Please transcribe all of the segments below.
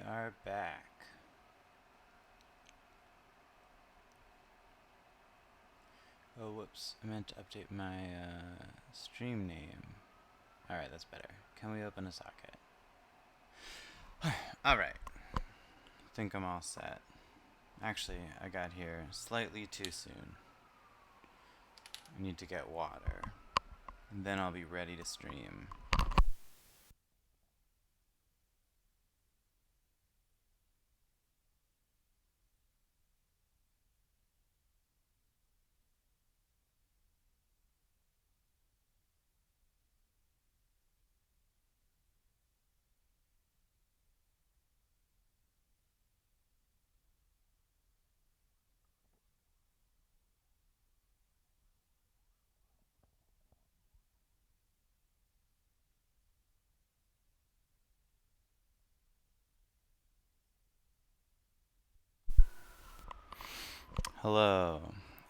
are back. Oh, whoops. I meant to update my stream name. Alright, that's better. Can we open a socket? Alright. I think I'm all set. Actually, I got here slightly too soon. I need to get water. And then I'll be ready to stream. Hello.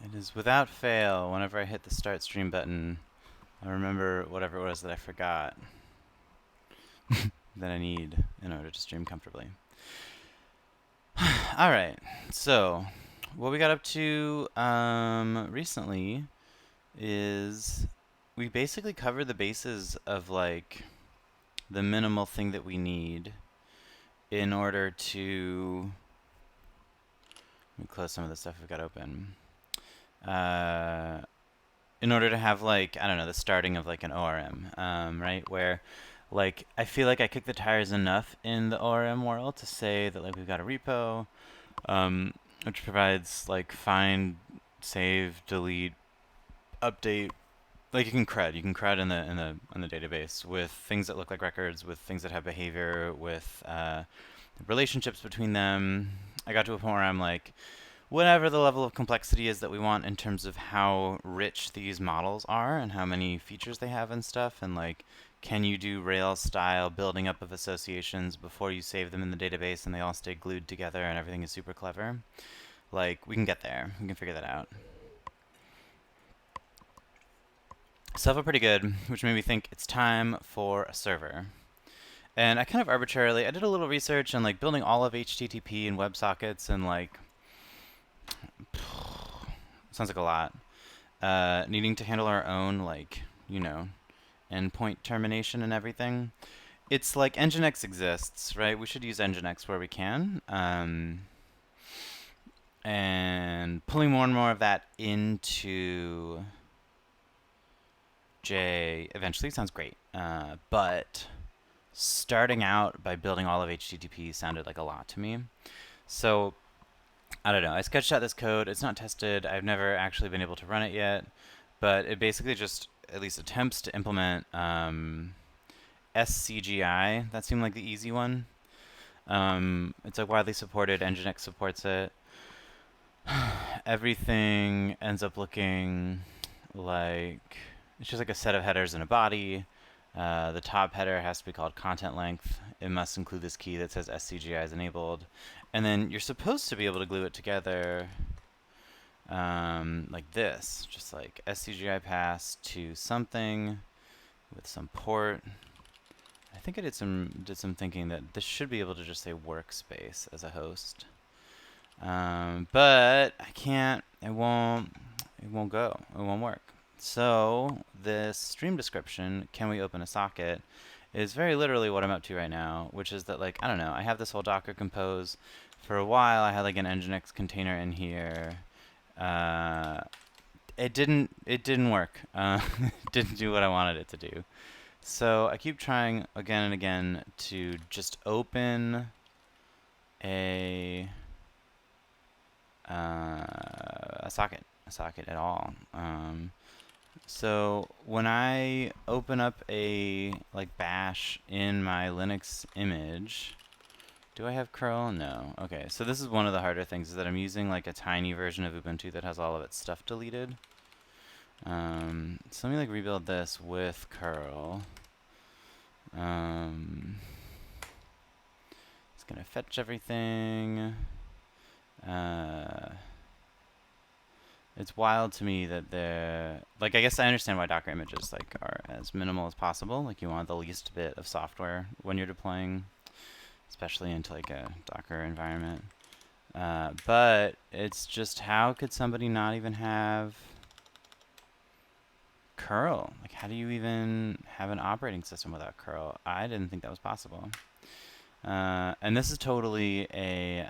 It is without fail, whenever I hit the start stream button, I remember whatever it was that I forgot that I need in order to stream comfortably. Alright, so what we got up to recently is we basically covered the bases of like the minimal thing that we need in order to let me close some of the stuff we've got open. In order to have like, I don't know, the starting of like an ORM, right? Where like I feel like I kick the tires enough in the ORM world to say that like we've got a repo, which provides like find, save, delete, update. Like you can CRUD in the database with things that look like records, with things that have behavior, with relationships between them. I got to a point where I'm like, whatever the level of complexity is that we want in terms of how rich these models are and how many features they have and stuff, and like, can you do Rails style building up of associations before you save them in the database and they all stay glued together and everything is super clever? Like, we can get there. We can figure that out. So I felt pretty good, which made me think it's time for a server. And I kind of arbitrarily, I did a little research on like building all of HTTP and WebSockets and like, sounds like a lot. Needing to handle our own like, you know, endpoint termination and everything. It's like nginx exists, right? We should use nginx where we can. And pulling more and more of that into J eventually sounds great. But starting out by building all of HTTP sounded like a lot to me. So I don't know. I sketched out this code. It's not tested. I've never actually been able to run it yet. But it basically just at least attempts to implement SCGI. That seemed like the easy one. It's like widely supported. nginx supports it. Everything ends up looking like it's just like a set of headers and a body. The top header has to be called content length. It must include this key that says SCGI is enabled. And then you're supposed to be able to glue it together like this. Just like SCGI pass to something with some port. I think I did some thinking that this should be able to just say workspace as a host. But I can't, it won't go. It won't work. So this stream description, can we open a socket, is very literally what I'm up to right now, which is that like, I don't know, I have this whole Docker compose. For a while I had like an nginx container in here. It didn't work. It didn't do what I wanted it to do. So I keep trying again and again to just open a socket at all. So when I open up a like bash in my Linux image, do I have curl? No. Okay, so this is one of the harder things, is that I'm using like a tiny version of Ubuntu that has all of its stuff deleted. So let me like rebuild this with curl. It's gonna fetch everything. It's wild to me that they're like, I guess I understand why Docker images like are as minimal as possible. Like you want the least bit of software when you're deploying especially into like a Docker environment. But it's just, how could somebody not even have curl? Like, how do you even have an operating system without curl? I didn't think that was possible. And this is totally a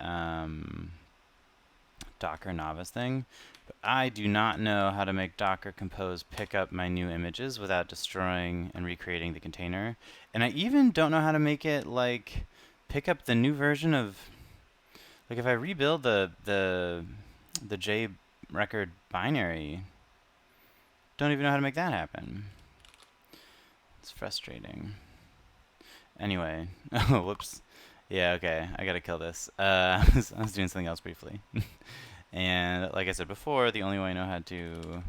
Docker novice thing, but I do not know how to make Docker Compose pick up my new images without destroying and recreating the container. And I even don't know how to make it like pick up the new version of, like, if I rebuild the J record binary, don't even know how to make that happen. It's frustrating. Anyway, oh, whoops. Yeah, okay, I gotta kill this. I was doing something else briefly. And like I said before, the only way I know how to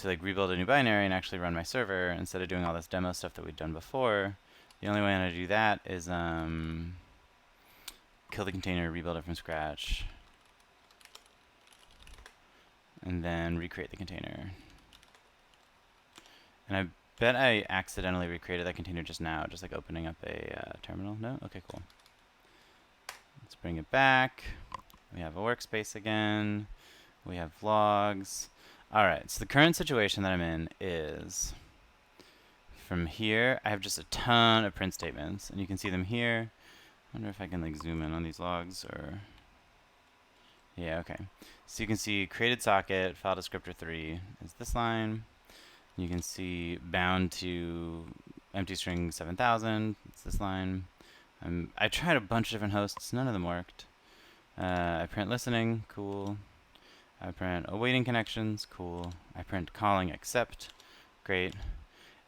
like rebuild a new binary and actually run my server instead of doing all this demo stuff that we'd done before, the only way I know how to do that is kill the container, rebuild it from scratch, and then recreate the container. And I bet I accidentally recreated that container just now, just like opening up a terminal. No? Okay, cool. Let's bring it back. We have a workspace again. We have logs. Alright, so the current situation that I'm in is, from here, I have just a ton of print statements, and you can see them here. I wonder if I can like zoom in on these logs, or... Yeah, okay. So you can see created socket, file descriptor 3 is this line. You can see bound to empty string 7000, it's this line. I tried a bunch of different hosts, none of them worked. I print listening, cool. I print awaiting connections, cool. I print calling accept, great.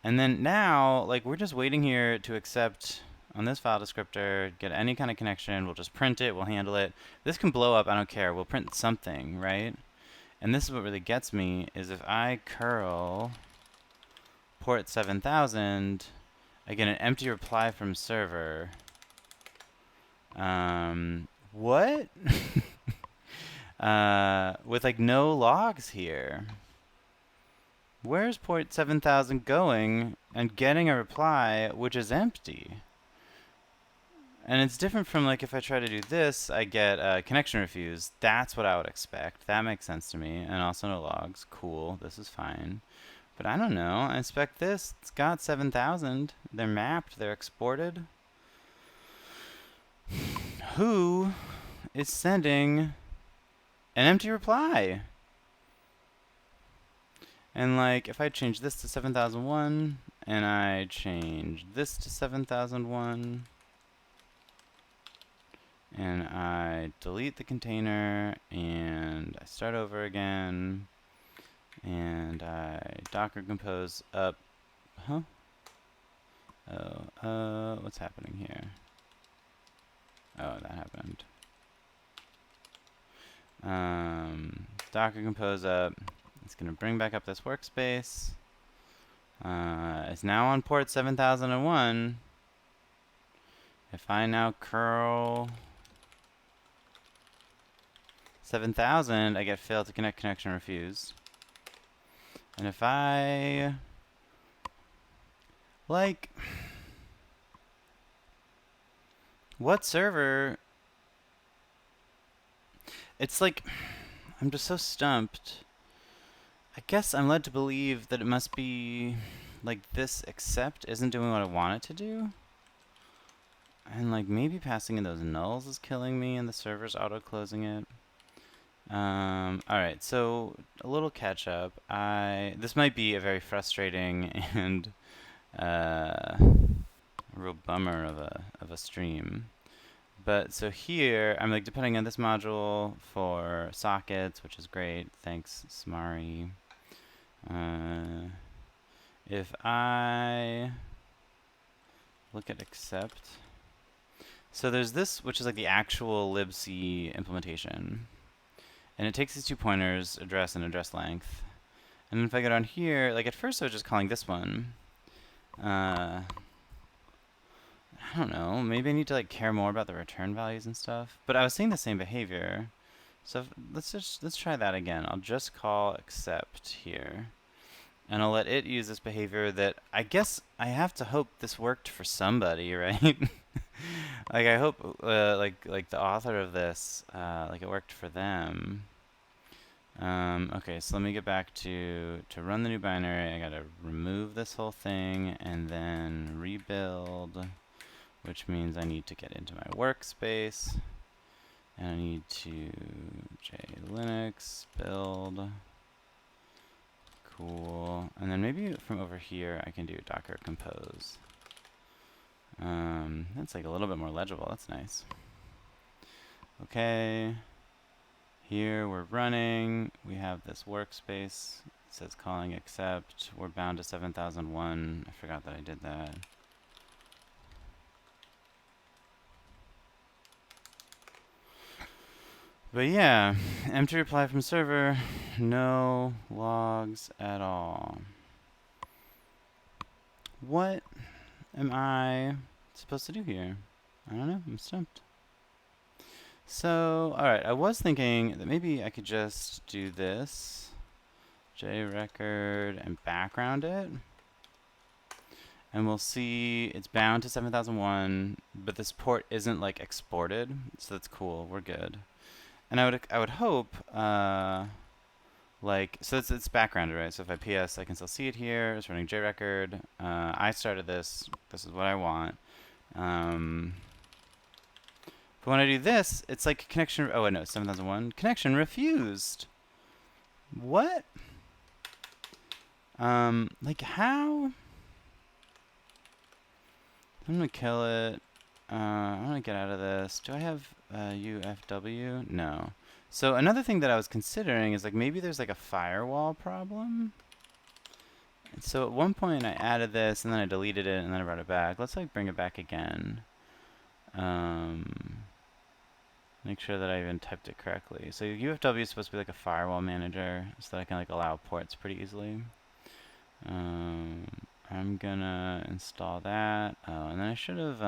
And then now, like, we're just waiting here to accept on this file descriptor, get any kind of connection, we'll just print it, we'll handle it. This can blow up, I don't care, we'll print something, right? And this is what really gets me, is if I curl port 7000, I get an empty reply from server. What? With like no logs here. Where's port 7000 going and getting a reply which is empty? And it's different from like if I try to do this, I get connection refused. That's what I would expect. That makes sense to me. And also no logs. Cool. This is fine. But I don't know. I inspect this. It's got 7000. They're mapped. They're exported. Who is sending an empty reply? And like, if I change this to 7001, and I change this to 7001, and I delete the container, and I start over again, and I Docker Compose up, what's happening here? Oh, that happened. Docker Compose up. It's going to bring back up this workspace. It's now on port 7001. If I now curl 7000, I get failed to connect, connection refused. And if I, like, what server? It's like, I'm just so stumped. I guess I'm led to believe that it must be like this accept isn't doing what I want it to do. And like maybe passing in those nulls is killing me and the server's auto-closing it. Alright, so a little catch up. This might be a very frustrating and a real bummer of a stream. But so here, I'm like depending on this module for sockets, which is great. Thanks, Smari. If I look at accept, so there's this, which is like the actual libc implementation. And it takes these two pointers, address and address length. And if I go down here, like at first I was just calling this one. I don't know, maybe I need to like care more about the return values and stuff. But I was seeing the same behavior. So let's try that again. I'll just call accept here. and I'll let it use this behavior that I guess I have to hope this worked for somebody, right? Like I hope, like the author of this, like it worked for them. Okay, so let me get back to run the new binary. I gotta remove this whole thing and then rebuild, which means I need to get into my workspace, and I need to jlinux build. Cool. And then maybe from over here I can do docker compose. That's like a little bit more legible. That's nice. Okay. Here we're running. We have this workspace. It says calling accept. We're bound to 7001. I forgot that I did that. But yeah, empty reply from server. No logs at all. What am I supposed to do here? I don't know. I'm stumped. So, alright, I was thinking that maybe I could just do this. JRecord and background it. And we'll see it's bound to 7001, but this port isn't like exported, so that's cool. We're good. And I would hope like so it's backgrounded, right? So if I PS, I can still see it here. It's running JRecord. I started this. This is what I want. But when I do this, it's like connection. Oh wait, no, 7001 connection refused. What? Like how? I'm gonna kill it. I'm gonna get out of this. Do I have UFW? No. So another thing that I was considering is like maybe there's like a firewall problem. And so at one point I added this and then I deleted it and then I brought it back. Let's like bring it back again. Make sure that I even typed it correctly. So UFW is supposed to be like a firewall manager so that I can like allow ports pretty easily. I'm gonna install that. Oh, and then I should have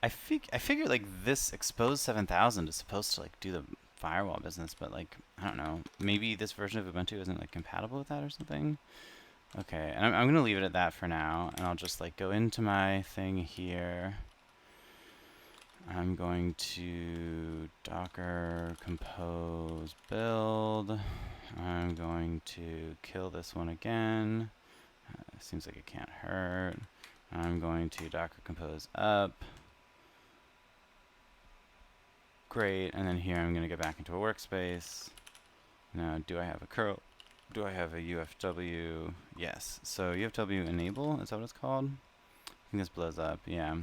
I figured like this expose 7000 is supposed to like do the firewall business, but like I don't know. Maybe this version of Ubuntu isn't like compatible with that or something. Okay, and I'm gonna leave it at that for now, and I'll just like go into my thing here. I'm going to docker compose build. I'm going to kill this one again. Seems like it can't hurt. I'm going to docker compose up. Great, and then here I'm going to get back into a workspace. Now, do I have a curl? Do I have a UFW? Yes. So UFW enable, is that what it's called? I think this blows up, yeah.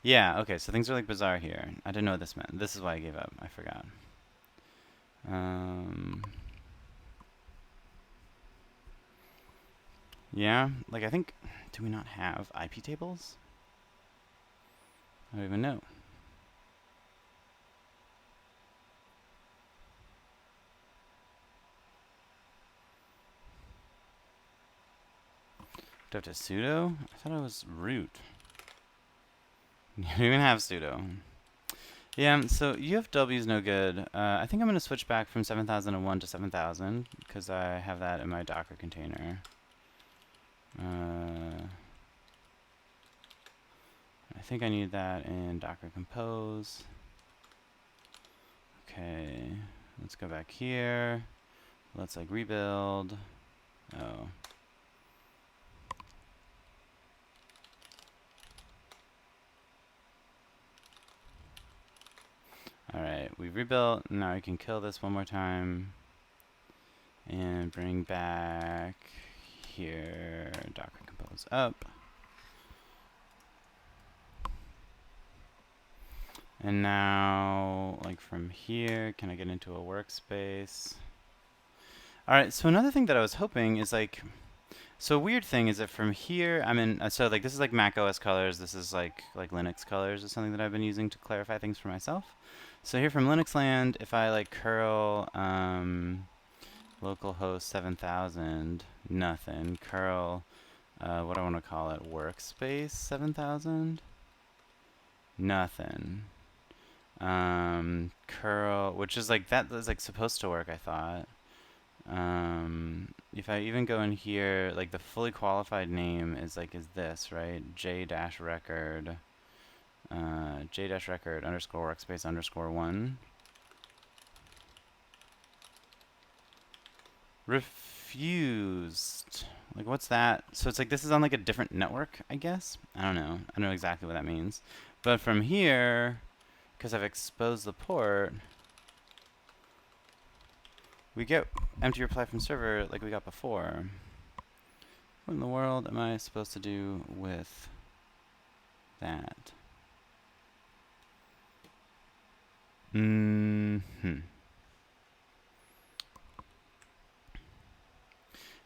Yeah, okay, so things are like bizarre here. I didn't know what this meant. This is why I gave up. I forgot. Yeah, like I think, do we not have IP tables? I don't even know. Do I have to sudo? I thought it was root. You don't even have sudo. Yeah, so UFW is no good. I think I'm going to switch back from 7001 to 7000 because I have that in my Docker container. I think I need that in Docker Compose. Okay, let's go back here. Let's like rebuild. Oh. Alright, we've rebuilt. Now we can kill this one more time. And bring back here Docker Compose up. And now, like from here, can I get into a workspace? Alright, so another thing that I was hoping is like, so a weird thing is that from here, I'm in, so like this is like Mac OS colors, this is like Linux colors is something that I've been using to clarify things for myself. So here from Linux land, if I like curl localhost 7000, nothing, curl, what do I want to call it, workspace 7000, nothing. Curl, which is like, that is like supposed to work, I thought. If I even go in here, like the fully qualified name is this, right? J-record, J-record underscore workspace underscore one. Refused. Like, what's that? So it's like this is on like a different network, I guess? I don't know. I don't know exactly what that means. But from here, because I've exposed the port, we get empty reply from server like we got before. What in the world am I supposed to do with that?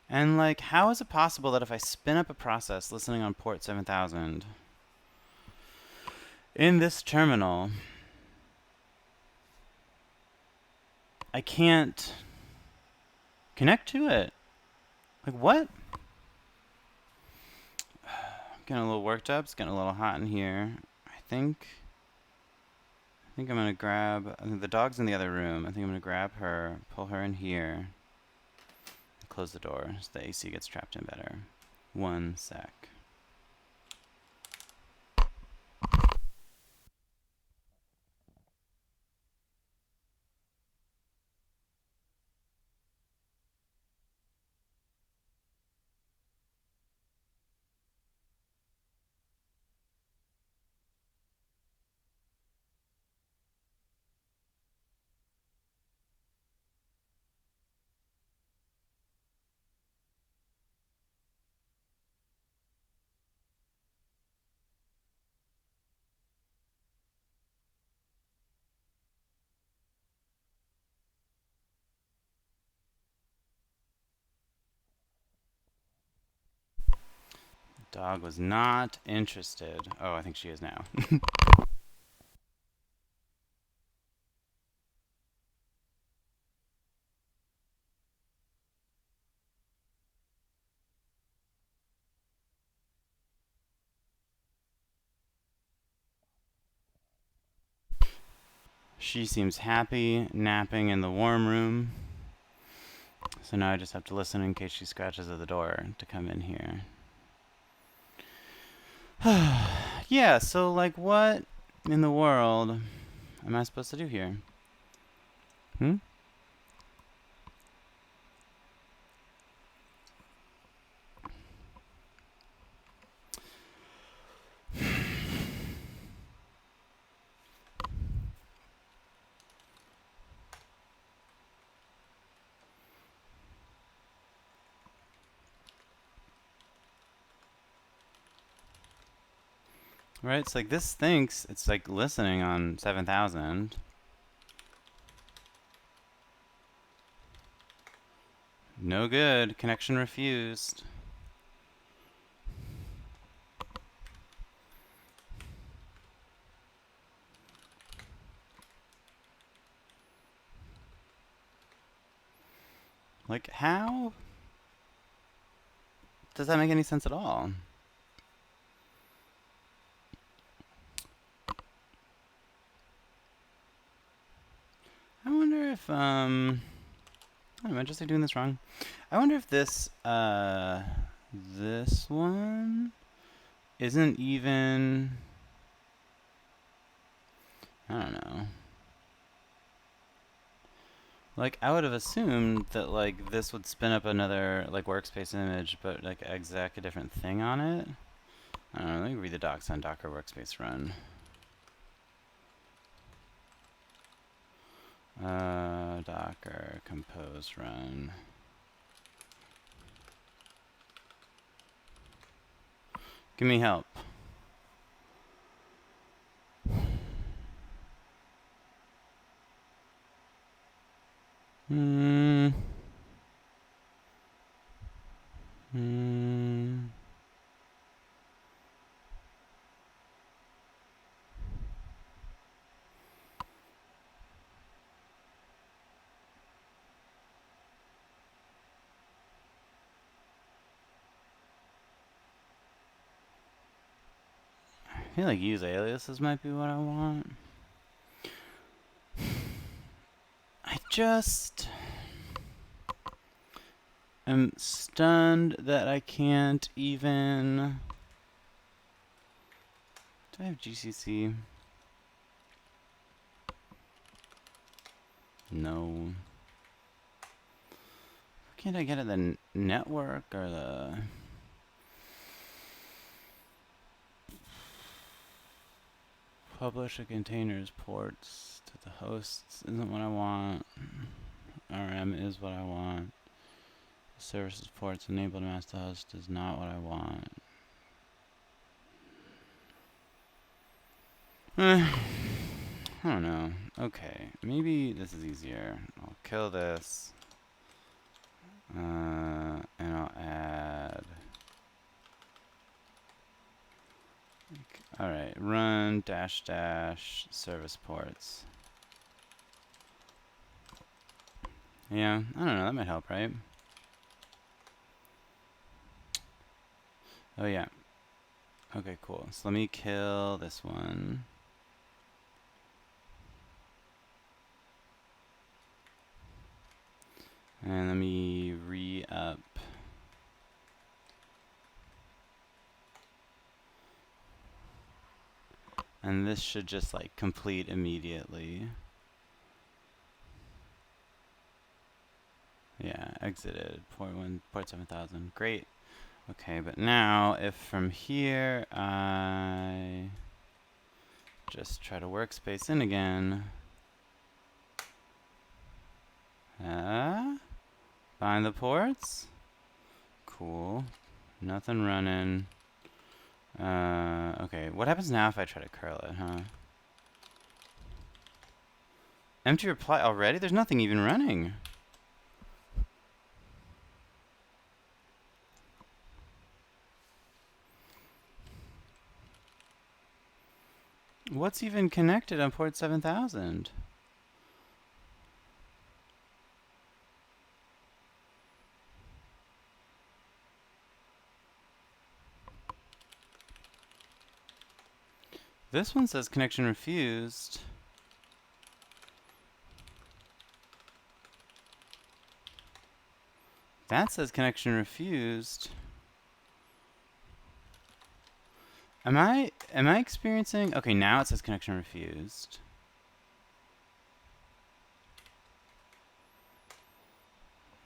And like, how is it possible that if I spin up a process listening on port 7000 in this terminal, I can't connect to it? Like, what? Getting a little worked up. It's getting a little hot in here. I think I'm gonna grab. I think the dog's in the other room. I think I'm gonna grab her, pull her in here, and close the door so the AC gets trapped in better. 1 sec. Dog was not interested. Oh, I think she is now. She seems happy napping in the warm room. So now I just have to listen in case she scratches at the door to come in here. Yeah, so like what in the world am I supposed to do here? Right, it's like this thinks it's like listening on 7000. No good. Connection refused. Like, how does that make any sense at all? I wonder if, am I just like doing this wrong? I wonder if this one isn't even, I don't know. Like, I would have assumed that, like, this would spin up another, like, workspace image, but, like, exec a different thing on it. I don't know, let me read the docs on Docker workspace run. Docker compose run. Give me help. I feel like use aliases might be what I want. I just... am stunned that I can't even... Do I have GCC? No. Can't I get at the network or the... Publish a container's ports to the hosts isn't what I want. RM is what I want. Services ports enabled master host is not what I want. I don't know. Okay, maybe this is easier. I'll kill this. And I'll add... Alright, run dash dash service ports. Yeah, I don't know, that might help, right? Oh yeah. Okay, cool. So let me kill this one. And let me re-up. And this should just like complete immediately. Yeah, exited. Port 7000. Great. Okay, but now if from here I just try to workspace in again. Find the ports. Cool. Nothing running. Okay, what happens now if I try to curl it, huh? Empty reply already? There's nothing even running. What's even connected on port 7000? This one says connection refused. That says connection refused. Am I experiencing... Okay, now it says connection refused.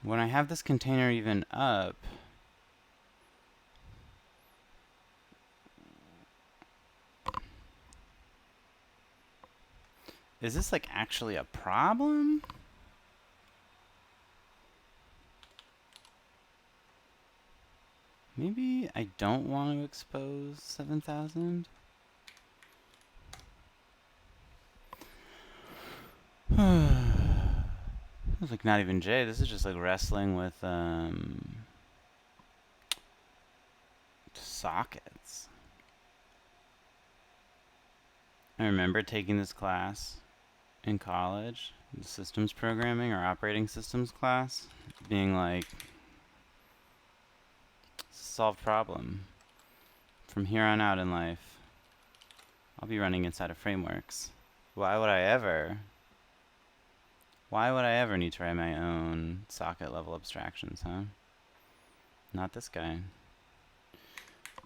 When I have this container even up... Is this like actually a problem? Maybe I don't want to expose 7000. It's like not even J. This is just like wrestling with sockets. I remember taking this class in college, the systems programming or operating systems class, being like, solved problem. From here on out in life, I'll be running inside of frameworks. Why would I ever need to write my own socket level abstractions, huh? Not this guy.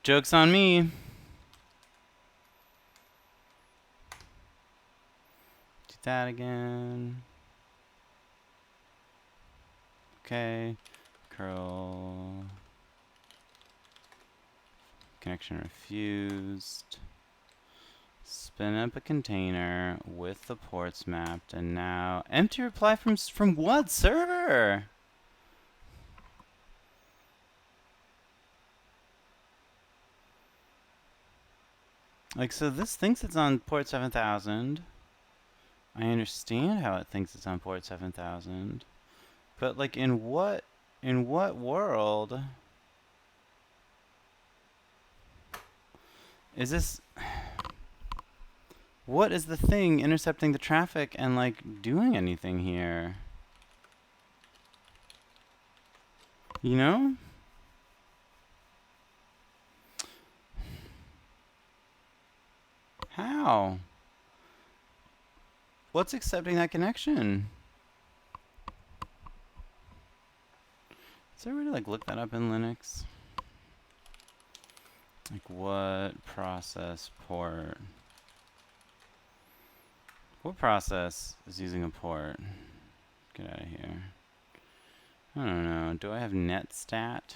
Joke's on me. Do that again. Okay. Curl. Connection refused. Spin up a container with the ports mapped, and now empty reply from what server? Like, so this thinks it's on port 7000. I understand how it thinks it's on port 7000. But like in what world is this? What is the thing intercepting the traffic and like doing anything here? You know? How? What's accepting that connection? Is there a way to like look that up in Linux? Like what process port? What process is using a port? Get out of here. I don't know. Do I have netstat?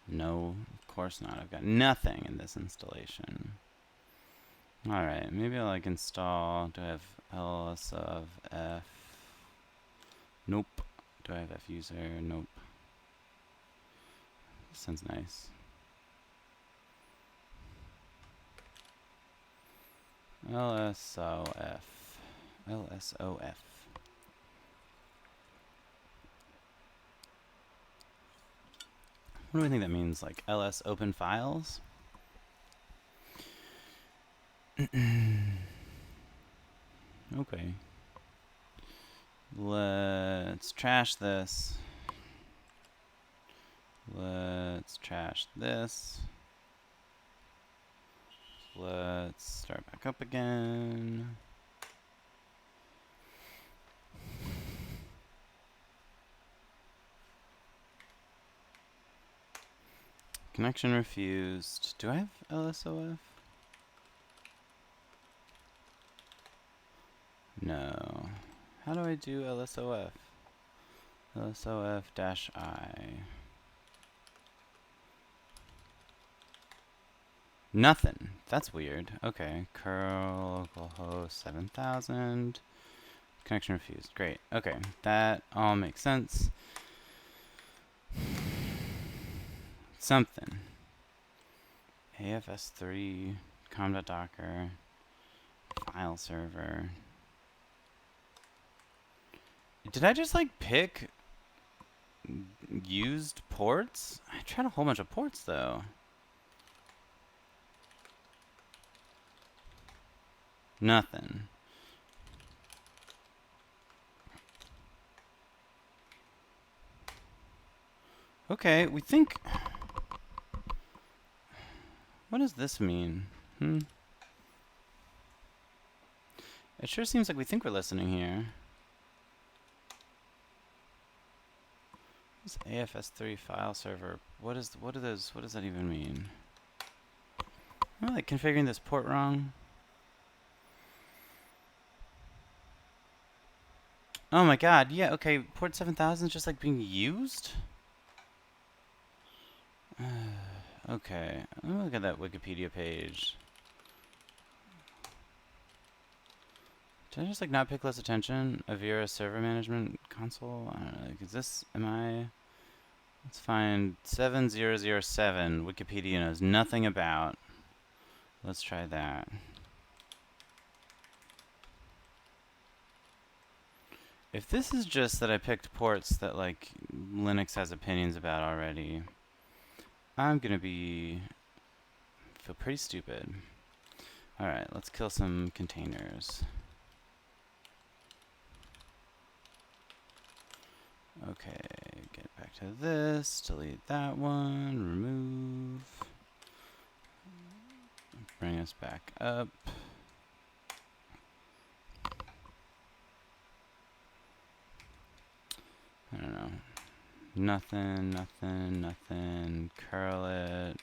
No, of course not. I've got nothing in this installation. Alright, maybe I'll like install. Do I have ls of f? Nope. Do I have f user? Nope. Sounds nice. lsof. lsof. What do I think that means? Like ls open files? Okay. Let's trash this. Let's trash this. Let's start back up again. Connection refused. Do I have LSOF? No. How do I do LSOF? LSOF-I. Nothing. That's weird. Okay. Curl localhost 7000. Connection refused. Great. Okay. That all makes sense. Something. AFS3, com.docker, file server. Did I just like pick used ports? I tried a whole bunch of ports though. Nothing. Okay, we think... What does this mean? It sure seems like we think we're listening here. This AFS3 file server. What does that even mean? Am I like configuring this port wrong? Oh my god, yeah, okay, port 7000 is just like being used? Okay, let me look at that Wikipedia page. Did I just like not pay close attention? Avira server management console? I don't know, like, is this, let's find 7007, Wikipedia knows nothing about. Let's try that. If this is just that I picked ports that like Linux has opinions about already, I'm gonna feel pretty stupid. Alright, let's kill some containers. Okay, get back to this, delete that one, remove, bring us back up. I don't know. Nothing, curl it.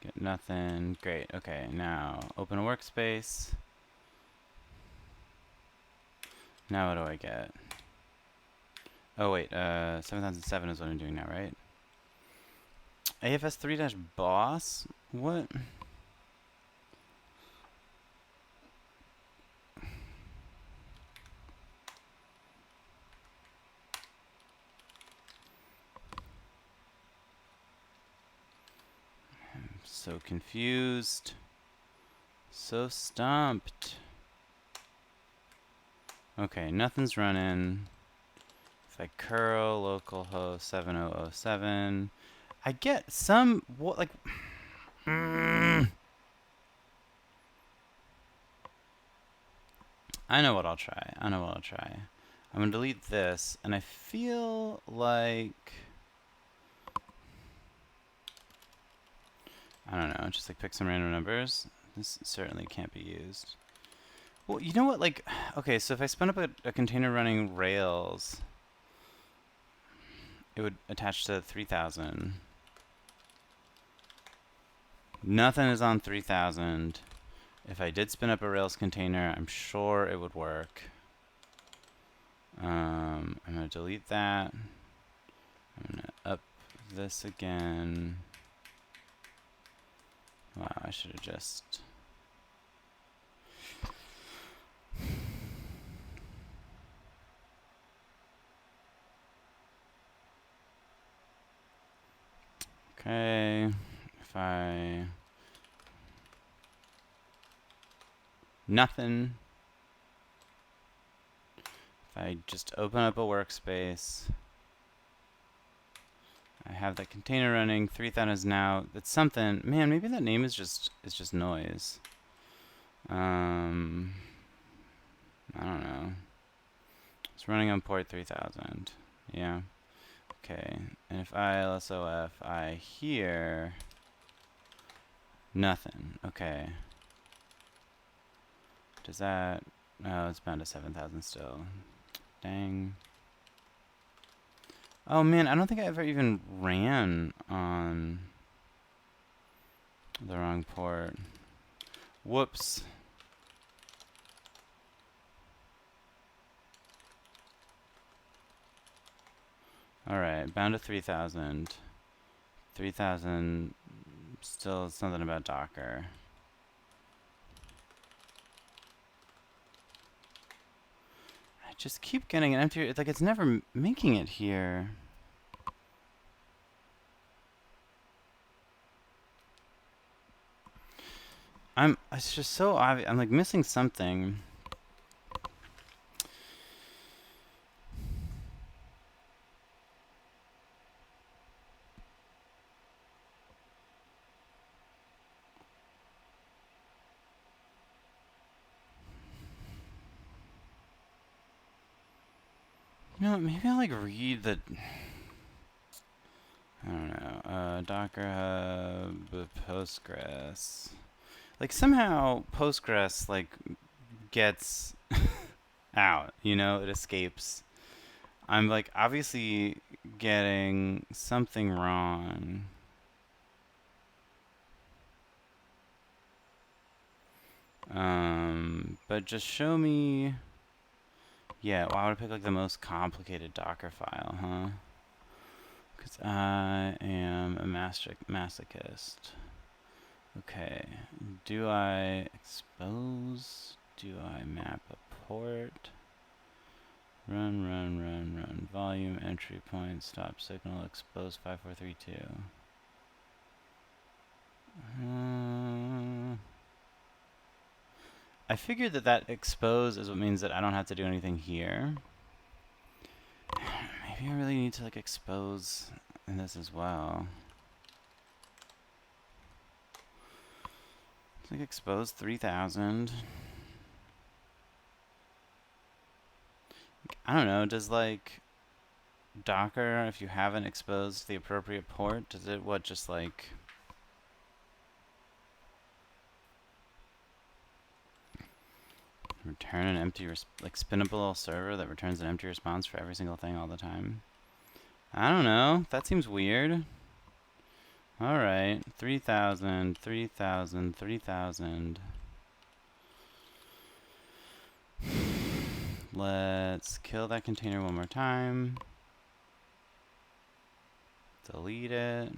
Get nothing. Great, okay, now open a workspace. Now what do I get? Oh wait, 7007 is what I'm doing now, right? AFS3-boss? What? I'm so confused. So stumped. Okay, nothing's running. If I curl localhost 7007, I get some what like I know what I'll try. I'm gonna delete this, and I feel like I don't know, just like pick some random numbers. This certainly can't be used. Well, you know what, like, okay, so if I spin up a container running Rails, it would attach to 3000. Nothing is on 3000. If I did spin up a Rails container, I'm sure it would work. I'm going to delete that. I'm going to up this again. Wow, I should have just... Okay, if I... Nothing. If I just open up a workspace, I have that container running. 3000 is now. That's something. Man, maybe that name is just noise. I don't know. It's running on port 3000. Yeah. Okay. And if I lsof, I hear nothing. Okay. Does that... Oh, it's bound to 7000 still. Dang. Oh man, I don't think I ever even ran on the wrong port. Whoops. Alright, bound to 3000. 3000, still something about Docker. I just keep getting an empty, it's like it's never making it here. It's just so obvious, I'm like missing something. You know, maybe I'll like read the... I don't know. Docker Hub, Postgres. Like somehow Postgres like gets out, you know, it escapes. I'm like obviously getting something wrong. But just show me... Yeah, well, I would pick like the most complicated Docker file, huh? Because I am a masochist. Okay, do I expose? Do I map a port? Run. Volume, entry point, stop signal, expose 5432. I figured that expose is what means that I don't have to do anything here. Maybe I really need to like expose in this as well. It's like expose 3000. I don't know, does like Docker, if you haven't exposed the appropriate port, does it what just like return an empty, like spin up a little server that returns an empty response for every single thing all the time? I don't know. That seems weird. Alright. 3000, 3000, 3000. Let's kill that container one more time. Delete it.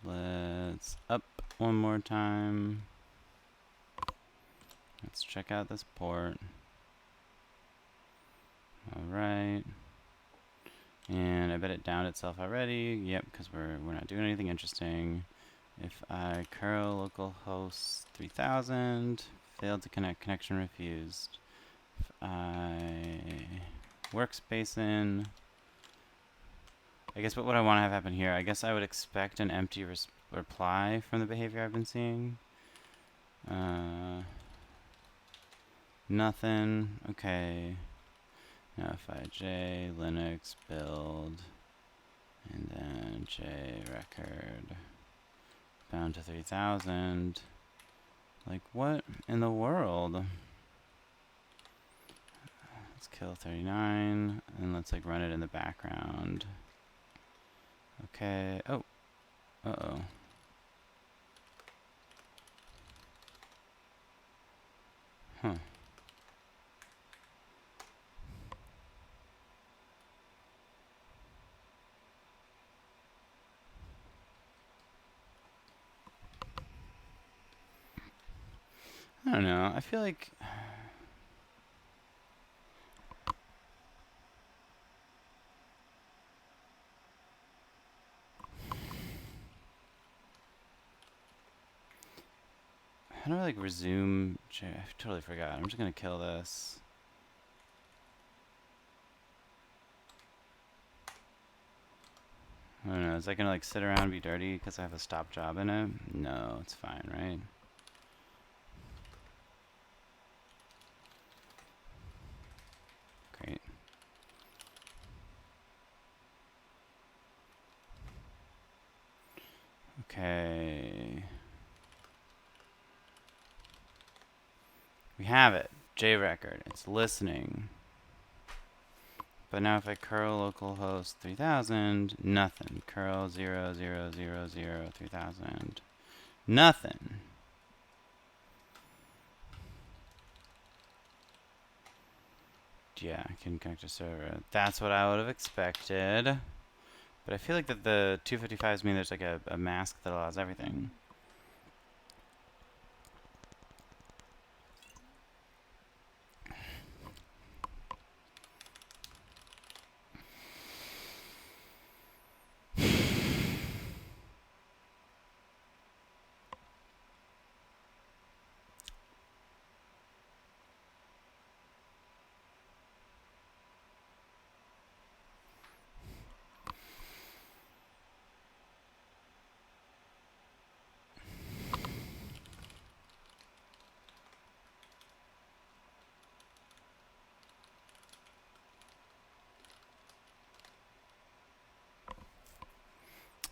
Let's up one more time. Let's check out this port. Alright. And I bet it downed itself already. Yep, because we're not doing anything interesting. If I curl localhost 3000, failed to connect, connection refused. If I workspace in, I guess what I want to have happen here, I guess I would expect an empty reply from the behavior I've been seeing. Nothing. Okay. Now if I j linux build and then j record bound to 3000, like what in the world? Let's kill 39, and let's like run it in the background. Okay. Oh. Uh-oh. Huh. I don't know. I feel like how do I like resume? I totally forgot. I'm just gonna kill this. I don't know. Is that gonna like sit around and be dirty because I have a stop job in it? No, it's fine, right? Great. Okay. We have it. J record. It's listening. But now if I curl localhost 3000, nothing. Curl 00000 3000. Nothing. Yeah, I can connect to server. That's what I would have expected. But I feel like that the 255s mean there's like a mask that allows everything.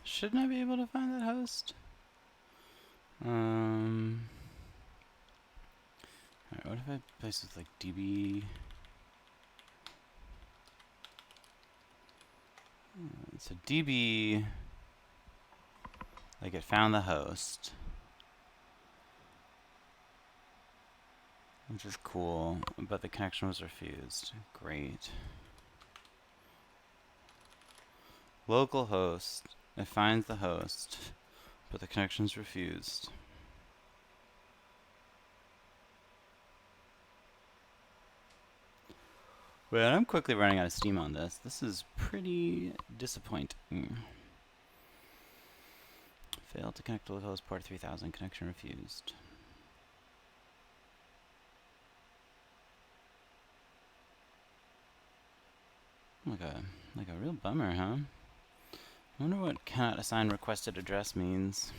Shouldn't I be able to find that host? Alright, what if I place with like DB? So DB, like it found the host, which is cool, but the connection was refused. Great. Localhost, it finds the host, but the connection's refused. Well, I'm quickly running out of steam on this. This is pretty disappointing. Failed to connect to localhost port 3000. Connection refused. Like a real bummer, huh? I wonder what cannot assign requested address means.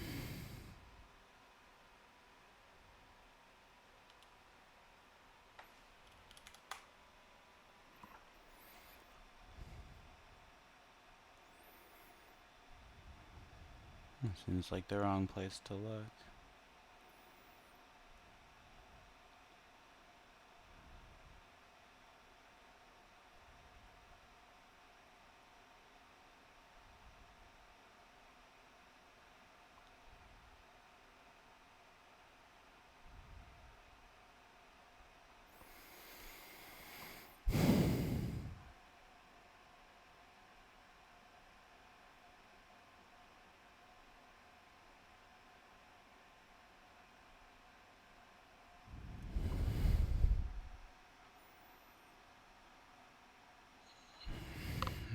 Seems like the wrong place to look.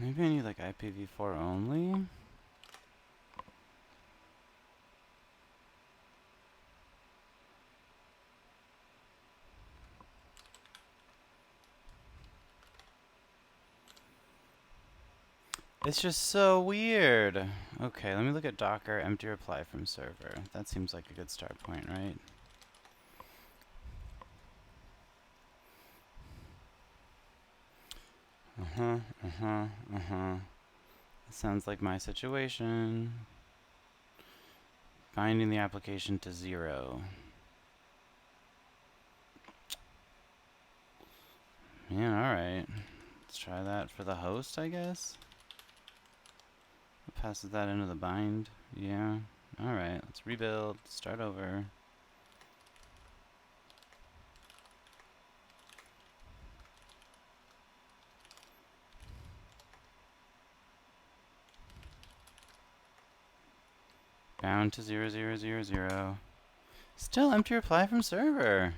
Maybe I need like IPv4 only? It's just so weird. Okay, let me look at Docker empty reply from server. That seems like a good start point, right? Sounds like my situation. Binding the application to 0. Yeah, alright. Let's try that for the host, I guess. It passes that into the bind. Yeah. Alright, let's rebuild, start over. Bound to 0000. Still empty reply from server.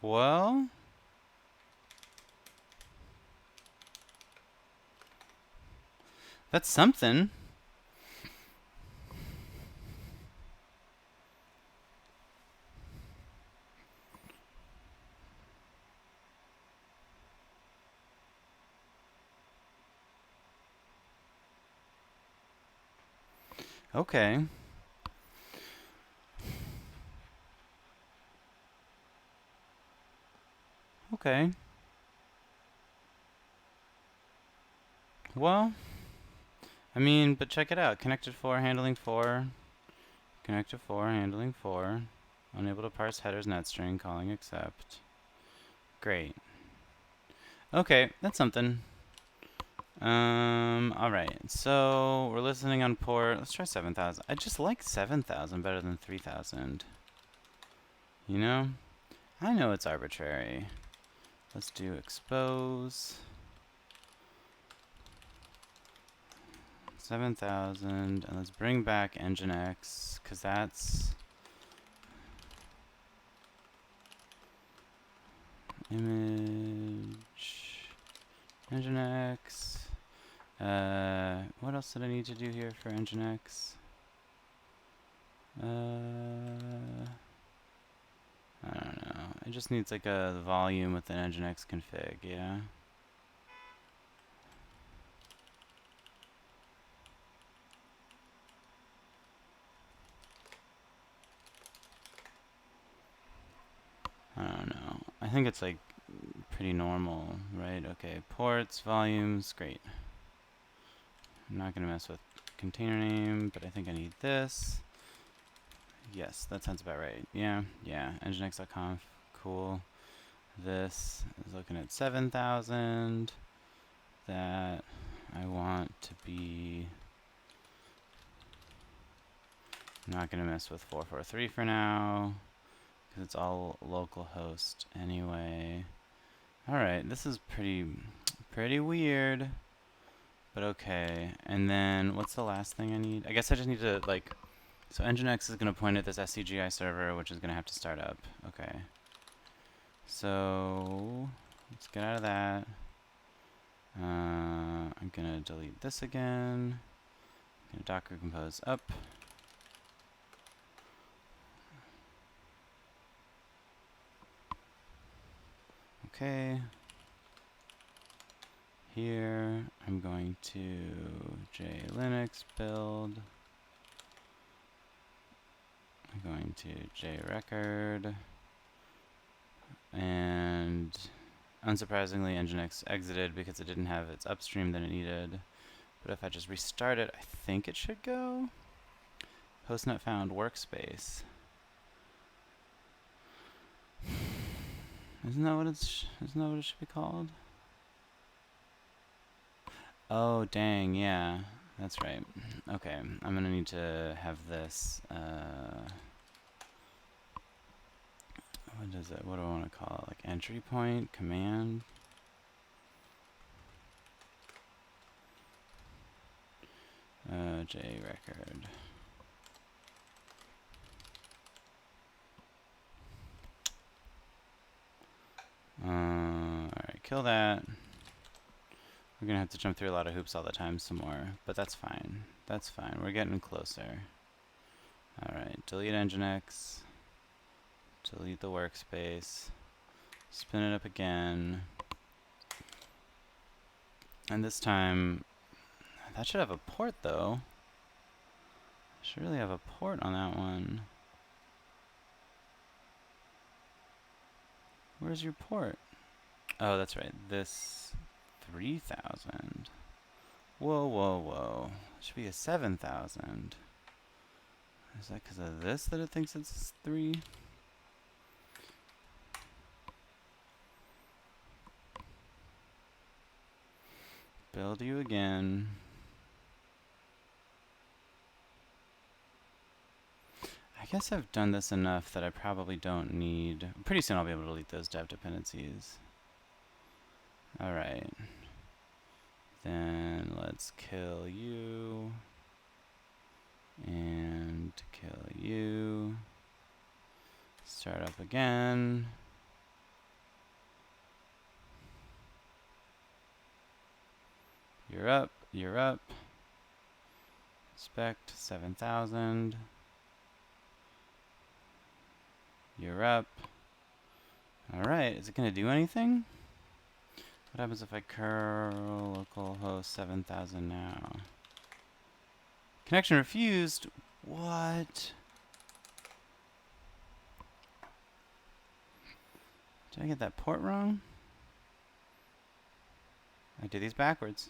Well, that's something. Okay. Okay. Well, I mean, but check it out. Connected 4, handling 4. Connected 4, handling 4. Unable to parse headers net string, calling accept. Great. Okay, that's something. Alright. So, we're listening on port. Let's try 7,000. I just like 7,000 better than 3,000. You know? I know it's arbitrary. Let's do expose. 7,000. And let's bring back nginx, because that's image nginx. What else did I need to do here for nginx? I don't know. It just needs like a volume with an nginx config, yeah? I don't know. I think it's like pretty normal, right? Okay, ports, volumes, great. I'm not gonna mess with container name, but I think I need this. Yes, that sounds about right. Yeah, nginx.conf, cool. This is looking at 7,000. That I want to be... I'm not gonna mess with 443 for now, because it's all localhost anyway. Alright, this is pretty weird, but okay. And then, what's the last thing I need? I guess I just need to, like... So nginx is going to point at this SCGI server, which is going to have to start up. Okay. So, let's get out of that. I'm going to delete this again. I'm going to docker compose up. Okay. Here, I'm going to jlinux build. I'm going to jrecord. And unsurprisingly, nginx exited because it didn't have its upstream that it needed. But if I just restart it, I think it should go. Host not found, workspace. Isn't that what it should be called? Oh, dang, yeah. That's right. Okay, I'm gonna need to have this, what do I want to call it? Like entry point, command? jrecord. Alright, kill that. We're gonna have to jump through a lot of hoops all the time some more, but that's fine. That's fine. We're getting closer. Alright, delete nginx. Delete the workspace. Spin it up again. And this time, that should have a port though. Should really have a port on that one. Where's your port? Oh, that's right. This 3,000. Whoa, whoa, whoa. It should be a 7,000. Is that because of this that it thinks it's 3? Build you again. I guess I've done this enough that I probably don't need... Pretty soon I'll be able to delete those dev dependencies. Alright. Then let's kill you. And kill you. Start up again. You're up, you're up. Expect 7,000. You're up. Alright, is it gonna do anything? What happens if I curl localhost 7,000 now? Connection refused? What? Did I get that port wrong? I did these backwards.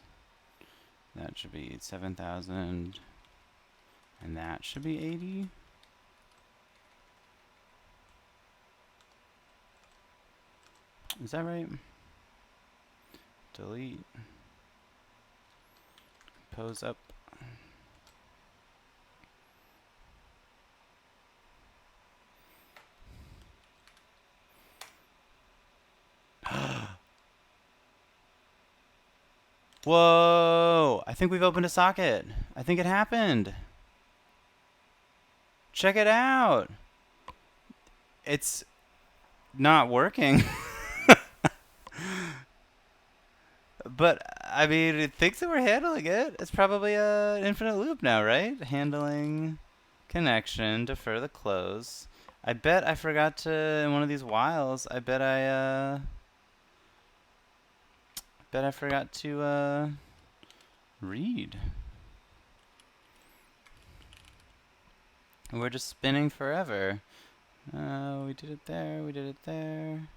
That should be 7,000. And that should be 80. Is that right? Delete. Pose up. Whoa! I think we've opened a socket. I think it happened. Check it out. It's not working. But, I mean, it thinks that we're handling it. It's probably an infinite loop now, right? Handling connection, defer the close. I bet I forgot to, in one of these whiles, I bet I forgot to, read. We're just spinning forever. We did it there, we did it there.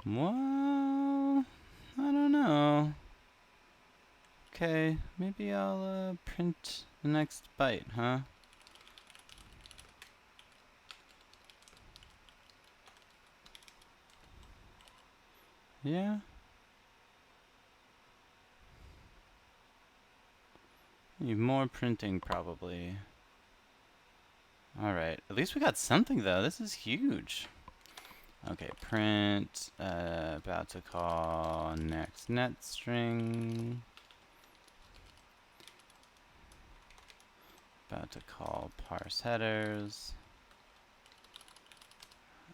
Well, I don't know. Okay, maybe I'll print the next byte, huh? Yeah. Need more printing, probably. Alright, at least we got something, though. This is huge. Okay, print, about to call next net string. About to call parse headers.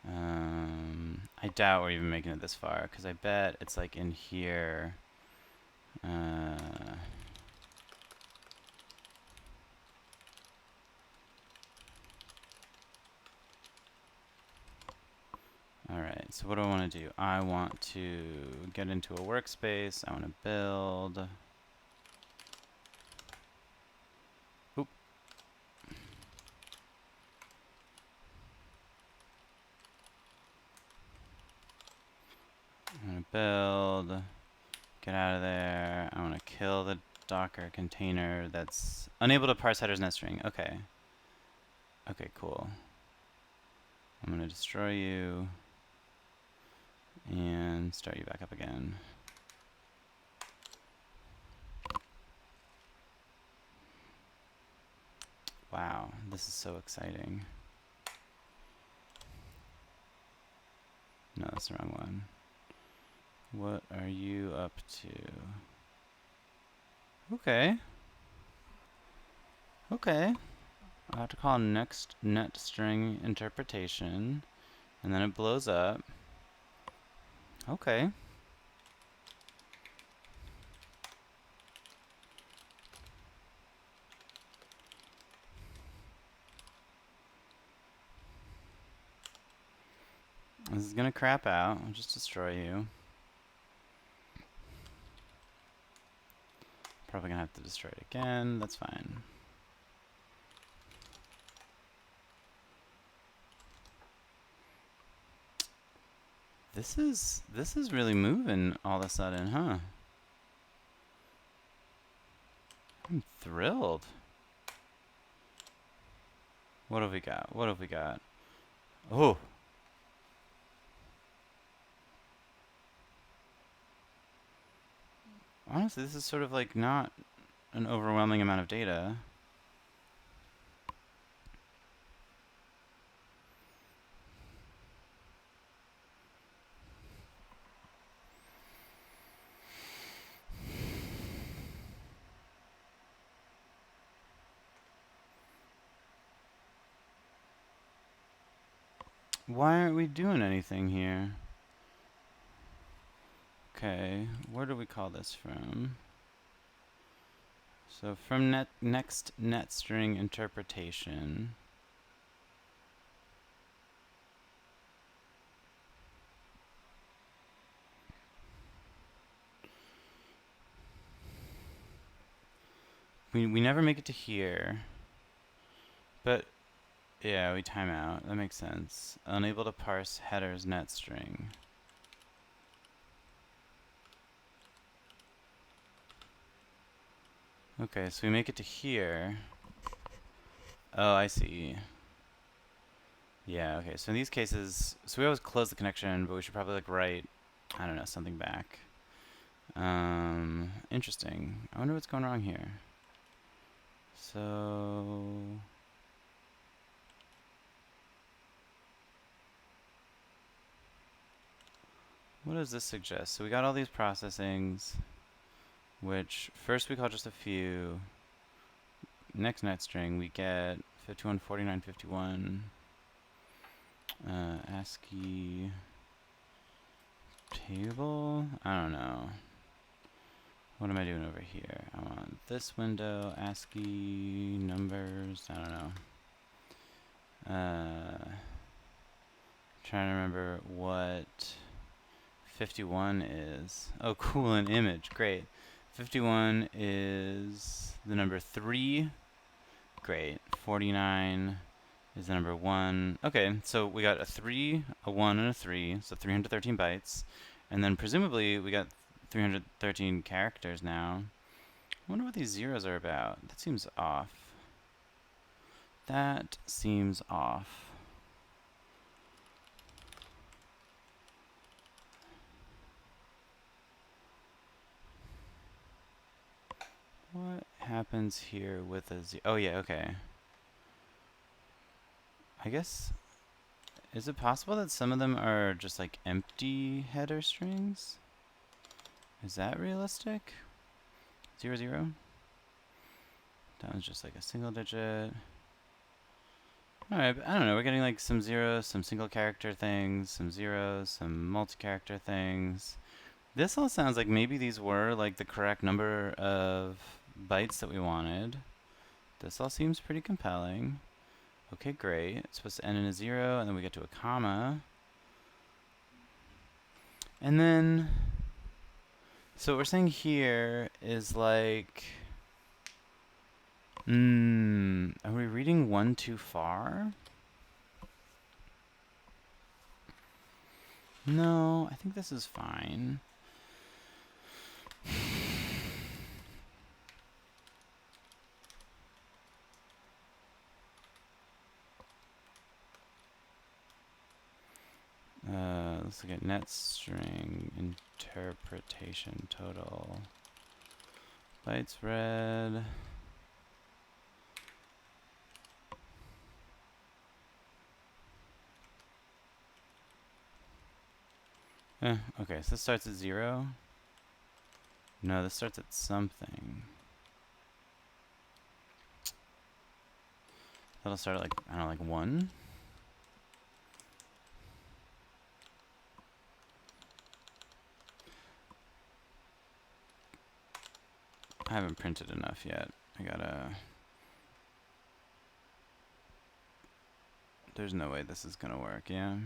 I doubt we're even making it this far, because I bet it's like in here. Alright, so what do I want to do? I want to get into a workspace. I want to build. Oop. I want to build. Get out of there. I want to kill the Docker container that's unable to parse headers net string. Okay. Okay, cool. I'm going to destroy you. And start you back up again. Wow, this is so exciting. No, that's the wrong one. What are you up to? Okay. Okay. I'll have to call next net string interpretation. And then it blows up. Okay. This is gonna crap out. I'll just destroy you. Probably gonna have to destroy it again. That's fine. This is really moving all of a sudden, huh? I'm thrilled. What have we got? What have we got? Oh. Honestly, this is sort of like not an overwhelming amount of data. Why aren't we doing anything here? Okay, where do we call this from? So from next net string interpretation. We never make it to here. But yeah, we time out. That makes sense. Unable to parse headers net string. Okay, so we make it to here. Oh, I see. Yeah, okay. So in these cases, so we always close the connection, but we should probably like write, I don't know, something back. Interesting. I wonder what's going wrong here. So what does this suggest? So we got all these processings, which first we call just a few. Next net string we get 51, 49, 51. ASCII table? I don't know. What am I doing over here? I want this window, ASCII numbers, I don't know. Trying to remember what 51 is. Oh, cool, an image, great. 51 is the number 3. Great. 49 is the number 1. Okay, so we got a 3, a 1, and a 3, so 313 bytes. And then presumably we got 313 characters now. I wonder what these zeros are about. That seems off. That seems off. What happens here with a zero? Oh yeah, okay. I guess, is it possible that some of them are just like empty header strings? Is that realistic? 0, 0? That one's just like a single digit. Alright, I don't know, we're getting like some zeros, some single character things, some zeros, some multi-character things. This all sounds like maybe these were like the correct number of bytes that we wanted. This all seems pretty compelling. Okay, great. It's supposed to end in a 0, and then we get to a comma. And then, so what we're saying here is like, are we reading 1 too far? No, I think this is fine. Let's look at net string interpretation total. Bytes read. Okay, so this starts at 0. No, this starts at something. That'll start at like, I don't know, like 1. I haven't printed enough yet. I gotta... There's no way this is gonna work, yeah?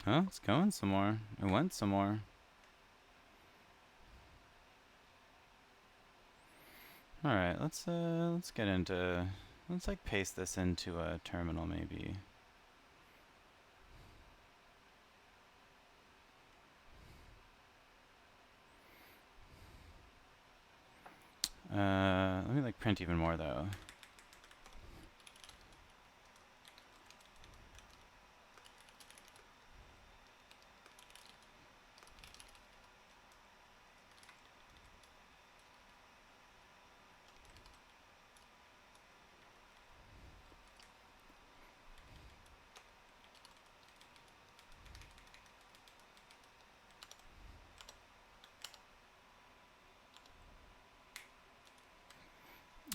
Oh, it's going some more. It went some more. Alright, let's get into... Let's like paste this into a terminal maybe. Let me like print even more though.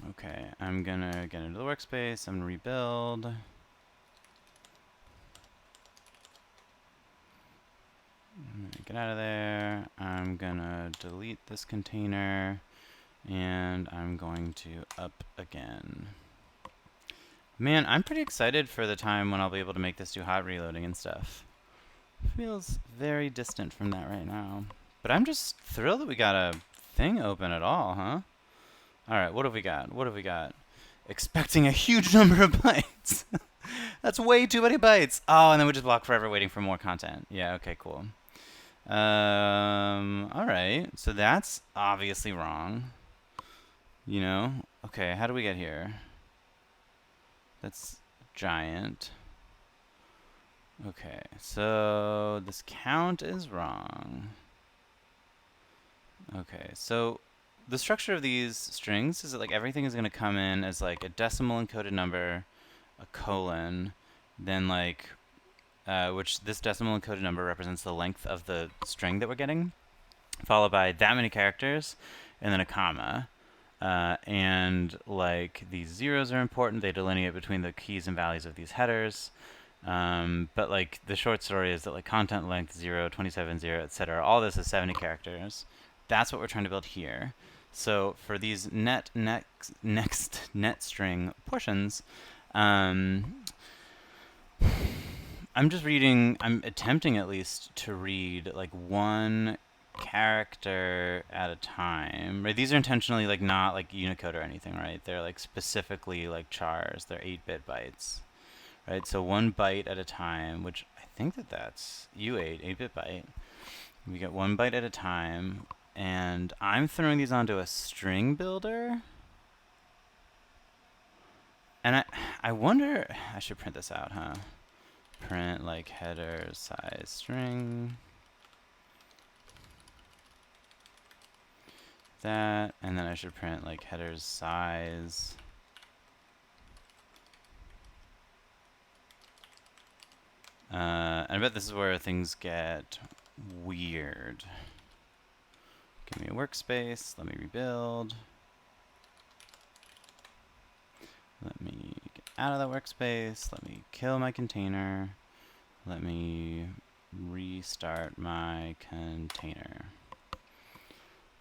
Okay, I'm gonna get into the workspace, I'm gonna rebuild. I'm gonna get out of there. I'm gonna delete this container, and I'm going to up again. Man, I'm pretty excited for the time when I'll be able to make this do hot reloading and stuff. Feels very distant from that right now. But I'm just thrilled that we got a thing open at all, huh? Alright, what have we got? What have we got? Expecting a huge number of bytes. That's way too many bytes. Oh, and then we just block forever waiting for more content. Yeah, okay, cool. Alright. So that's obviously wrong. You know? Okay, how do we get here? That's giant. Okay, so this count is wrong. Okay, so the structure of these strings is that like everything is going to come in as like a decimal encoded number, a colon, then like which this decimal encoded number represents the length of the string that we're getting, followed by that many characters, and then a comma. And like these zeros are important. They delineate between the keys and values of these headers. But like the short story is that like content length 0, 27, 0, etc. All this is 70 characters. That's what we're trying to build here. So for these next net string portions, I'm just reading, I'm attempting at least to read like one character at a time, right? These are intentionally like not like Unicode or anything, right? They're like specifically like chars. They're 8-bit bytes, right? So 1 byte at a time, which I think that that's U8, 8-bit byte. We get 1 byte at a time, and I'm throwing these onto a string builder. And I wonder, I should print this out, huh? Print like header size string. That, and then I should print like headers size. And I bet this is where things get weird. Give me a workspace, let me rebuild. Let me get out of that workspace, let me kill my container. Let me restart my container.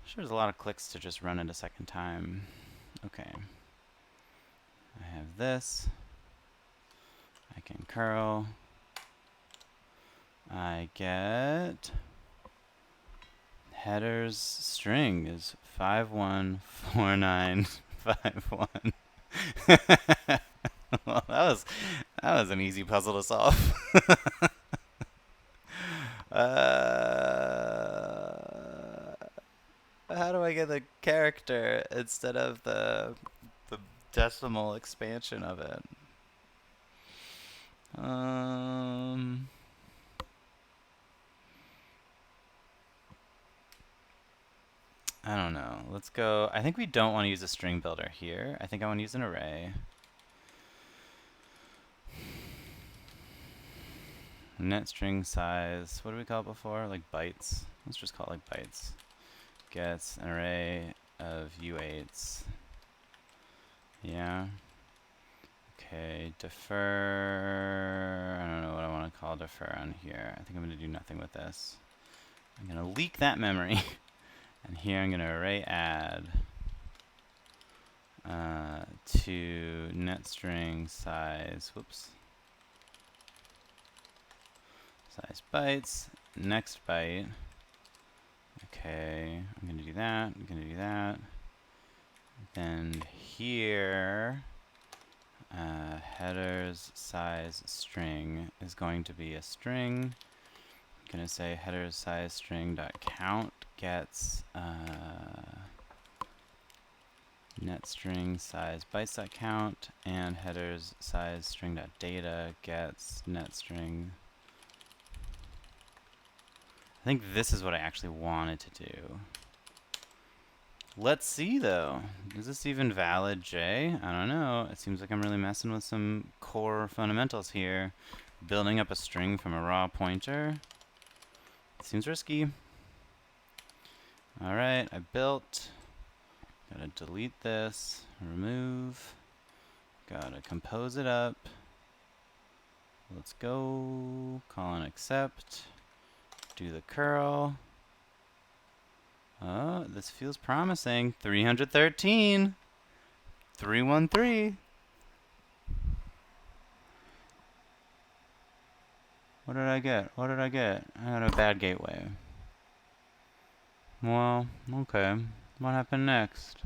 Sure, there's a lot of clicks to just run it a second time. Okay. I have this. I can curl. I get headers string is 514951. Well, that was an easy puzzle to solve. How do I get the character instead of the decimal expansion of it? I don't know. Let's go. I think we don't want to use a string builder here. I think I want to use an array. Net string size. What did we call it before? Like bytes. Let's just call it like bytes. Gets an array of U8s. Yeah. Okay, defer. I don't know what I want to call defer on here. I think I'm going to do nothing with this. I'm going to leak that memory. And here I'm going to array add to net string size. Whoops. Size bytes. Next byte. Okay, I'm going to do that. I'm going to do that. Then here, headers size string is going to be a string. I'm going to say headers size string dot count gets net string size bytes.count and headers size string.data gets net string. I think this is what I actually wanted to do. Let's see though. Is this even valid, J? I don't know. It seems like I'm really messing with some core fundamentals here. Building up a string from a raw pointer. Seems risky. Alright, I built. Gotta delete this. Remove. Gotta compose it up. Let's go. Call and accept. Do the curl. Oh, this feels promising. 313. 313. What did I get? What did I get? I got a bad gateway. Well, okay. What happened next?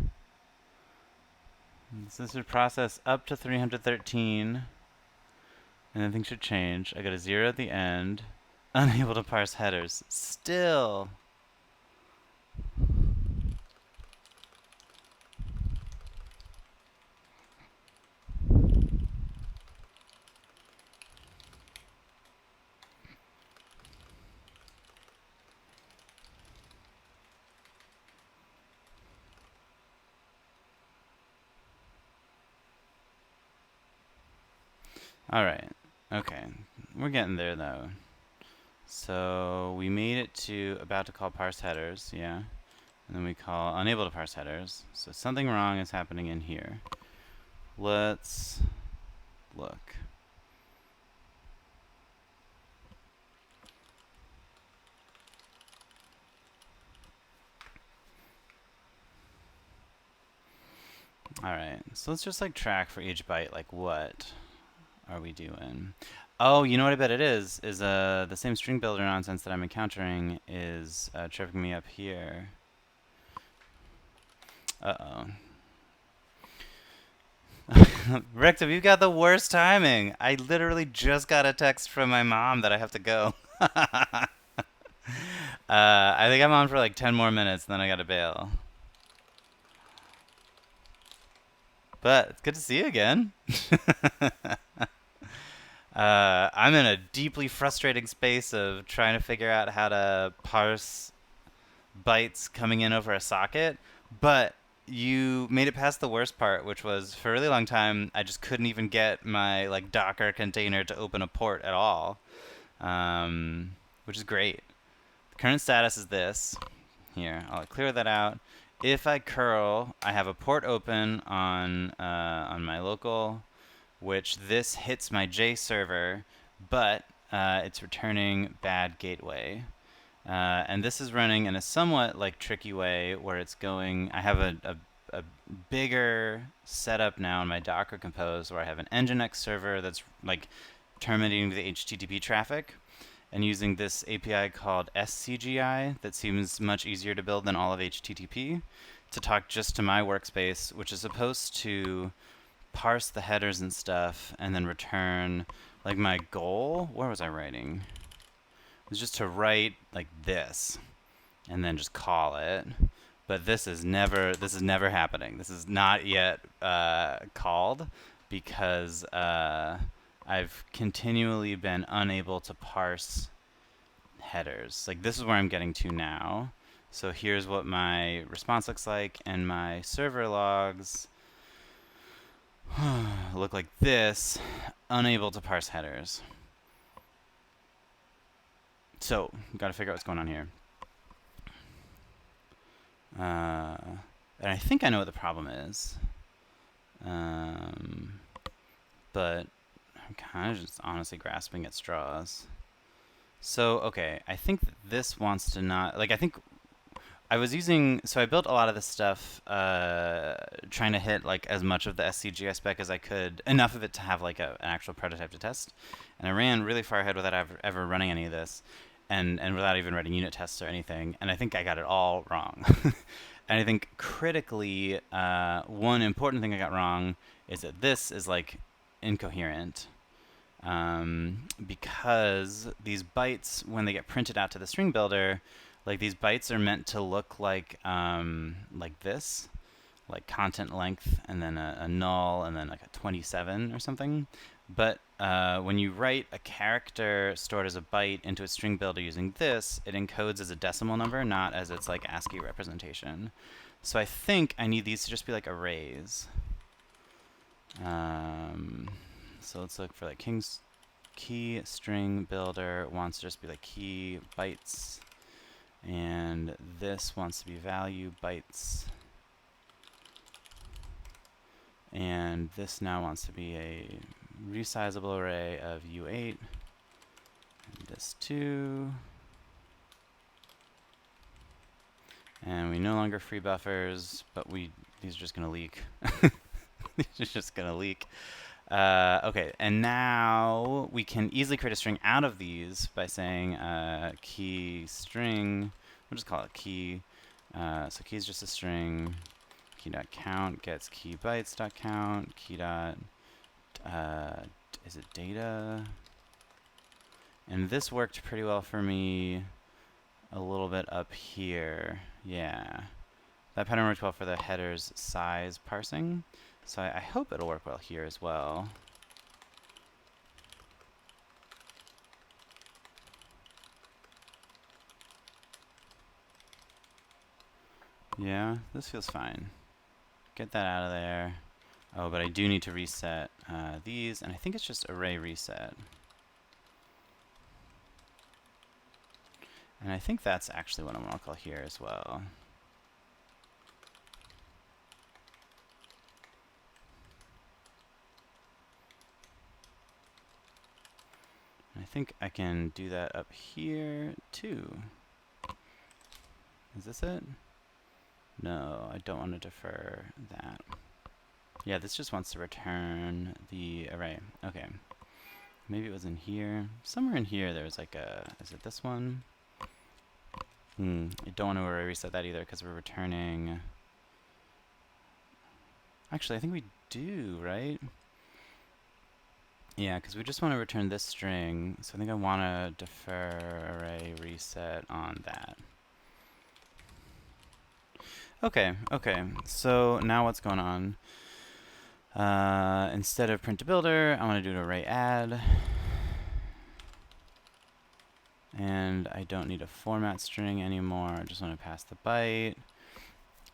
This should process up to 313. And then things should change. I got a 0 at the end. Unable to parse headers. Still. Alright. Okay. We're getting there though. So we made it to about to call parse headers, yeah. And then we call unable to parse headers. So something wrong is happening in here. Let's look. Alright, so let's just like track for each byte, like what are we doing? Oh, you know what I bet it is the same string builder nonsense that I'm encountering is tripping me up here. Uh-oh. Rectum, you've got the worst timing. I literally just got a text from my mom that I have to go. I think I'm on for like 10 more minutes, and then I gotta bail. But it's good to see you again. I'm in a deeply frustrating space of trying to figure out how to parse bytes coming in over a socket, but you made it past the worst part, which was for a really long time I just couldn't even get my like Docker container to open a port at all, which is great. The current status is this. Here, I'll clear that out. If I curl, I have a port open on my local, which this hits my J server, but it's returning bad gateway. And this is running in a somewhat like tricky way where it's going. I have a bigger setup now in my Docker Compose where I have an nginx server that's like terminating the HTTP traffic and using this API called SCGI that seems much easier to build than all of HTTP to talk just to my workspace, which is supposed to parse the headers and stuff and then return like my goal. Where was I writing? It was just to write like this and then just call it. But this is never happening. This is not yet called because I've continually been unable to parse headers. Like this is where I'm getting to now. So here's what my response looks like, and my server logs look like this, unable to parse headers. So, gotta figure out what's going on here. And I think I know what the problem is. But I'm kind of just honestly grasping at straws. So, okay, I think this wants to not, like, I think I was using, so I built a lot of this stuff trying to hit like as much of the SCGI spec as I could, enough of it to have like an actual prototype to test. And I ran really far ahead without ever running any of this, and without even writing unit tests or anything. And I think I got it all wrong. And I think critically, one important thing I got wrong is that this is like incoherent. Because these bytes, when they get printed out to the string builder, like these bytes are meant to look like this, like content length and then a null and then like a 27 or something. But when you write a character stored as a byte into a string builder using this, it encodes as a decimal number, not as its like ASCII representation. So I think I need these to just be like arrays. So let's look for like king's key string builder wants to just be like key bytes, and this wants to be value bytes, and this now wants to be a resizable array of U8, and this too, and we no longer free buffers, but these are just gonna leak. These are just gonna leak. Okay, and now we can easily create a string out of these by saying key string. We'll just call it key. So key is just a string. Key.count gets key bytes.count. Key dot is it data? And this worked pretty well for me a little bit up here. Yeah, that pattern worked well for the headers size parsing. So I hope it'll work well here as well. Yeah, this feels fine. Get that out of there. Oh, but I do need to reset these, and I think it's just array reset. And I think that's actually what I'm going to call here as well. I think I can do that up here too. Is this it? No, I don't want to defer that. Yeah, this just wants to return the array. Okay. Maybe it was in here. Somewhere in here there was like a... Is it this one? I don't want to array reset that either because we're returning... Actually, I think we do, right? Yeah, because we just want to return this string, so I think I want to defer array reset on that. Okay, okay, so now what's going on? Instead of print to builder, I want to do an array add. And I don't need a format string anymore, I just want to pass the byte.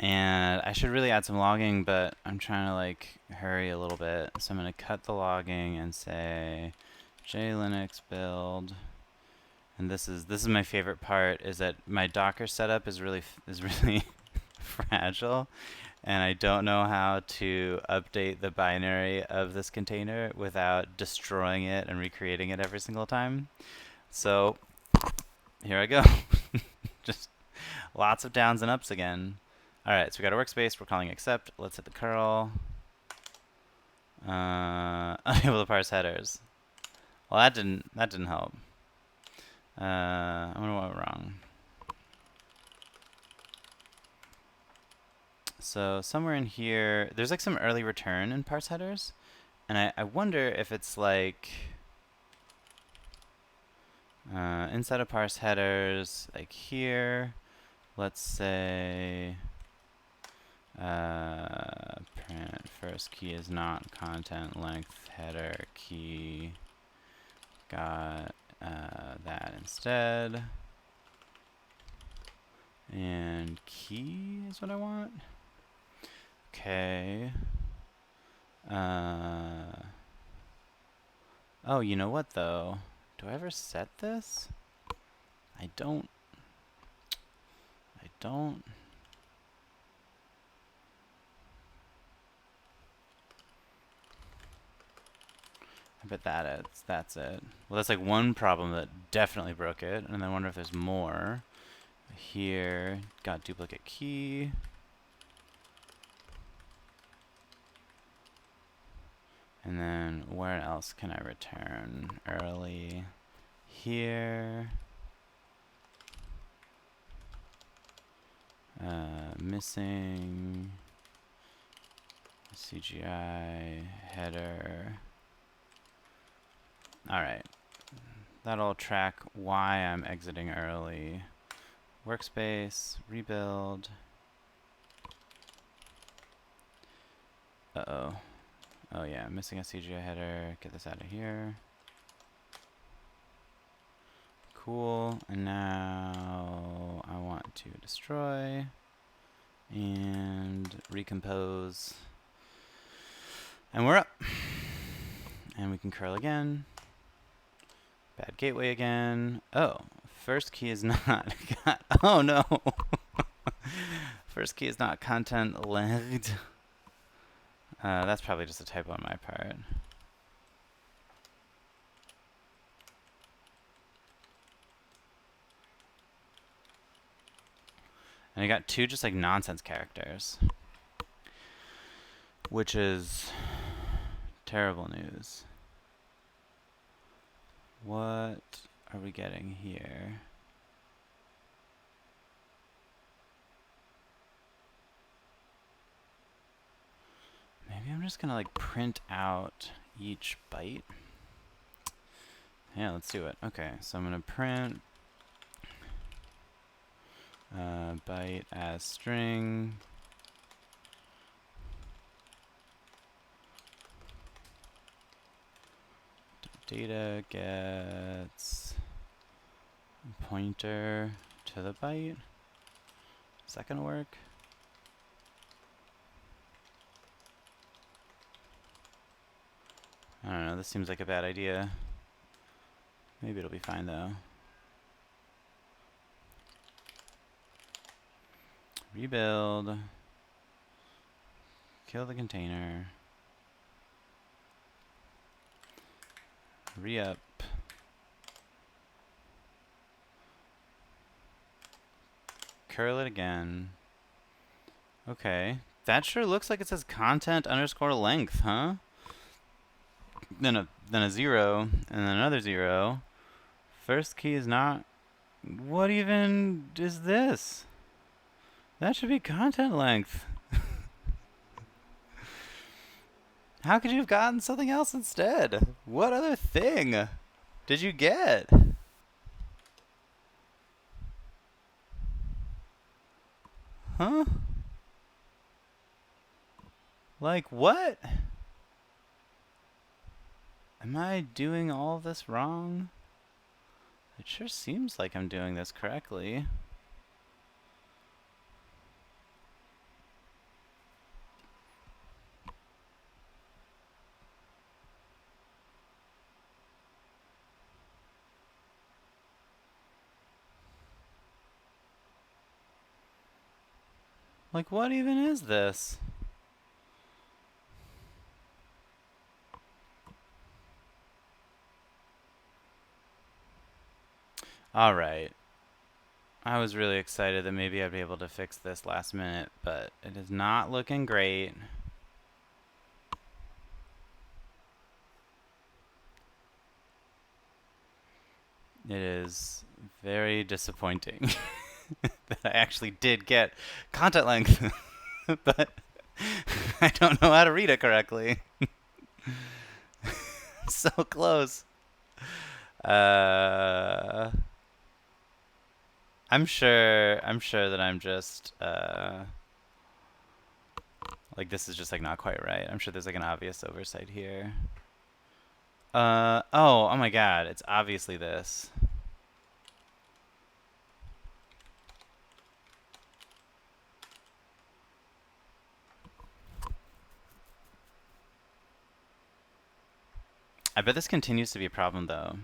And I should really add some logging, but I'm trying to like hurry a little bit. So I'm going to cut the logging and say jlinux build. And this is my favorite part, is that my Docker setup is really fragile, and I don't know how to update the binary of this container without destroying it and recreating it every single time. So here I go. Just lots of downs and ups again. Alright, so we got a workspace, we're calling accept, let's hit the curl. Unable to parse headers. Well, that didn't help. I wonder what went wrong. So somewhere in here, there's like some early return in parse headers, and I wonder if it's like inside of parse headers, like here, let's say print first key is not content length header key, got that instead, and key is what I want. Okay. Oh, you know what though? Do I ever set this? I don't. I bet that's it. Well, that's like one problem that definitely broke it, and I wonder if there's more. Here, got duplicate key. And then where else can I return early? Here. Missing SCGI header. Alright. That'll track why I'm exiting early. Workspace, rebuild. Uh-oh. Oh yeah, missing a SCGI header. Get this out of here. Cool. And now I want to destroy and recompose. And we're up. And we can curl again. Bad gateway again. Oh, first key is not. Oh no. First key is not content length. That's probably just a typo on my part. And I got two just like nonsense characters, which is terrible news. What are we getting here? Maybe I'm just gonna like print out each byte. Yeah, let's do it. Okay, so I'm gonna print byte as string. Data gets pointer to the byte. Is that gonna work? I don't know, this seems like a bad idea. Maybe it'll be fine though. Rebuild. Kill the container. Re-up. Curl it again. Okay. That sure looks like it says content underscore length, huh? Then a 0, and then another 0. First key is not... What even is this? That should be content length. How could you have gotten something else instead? What other thing did you get? Huh? Like what? Am I doing all of this wrong? It sure seems like I'm doing this correctly. Like what even is this? Alright. I was really excited that maybe I'd be able to fix this last minute, but it is not looking great. It is very disappointing that I actually did get content length, but I don't know how to read it correctly. So close. I'm sure that I'm just like this is just like not quite right. I'm sure there's like an obvious oversight here. Oh my god, it's obviously this. I bet this continues to be a problem though,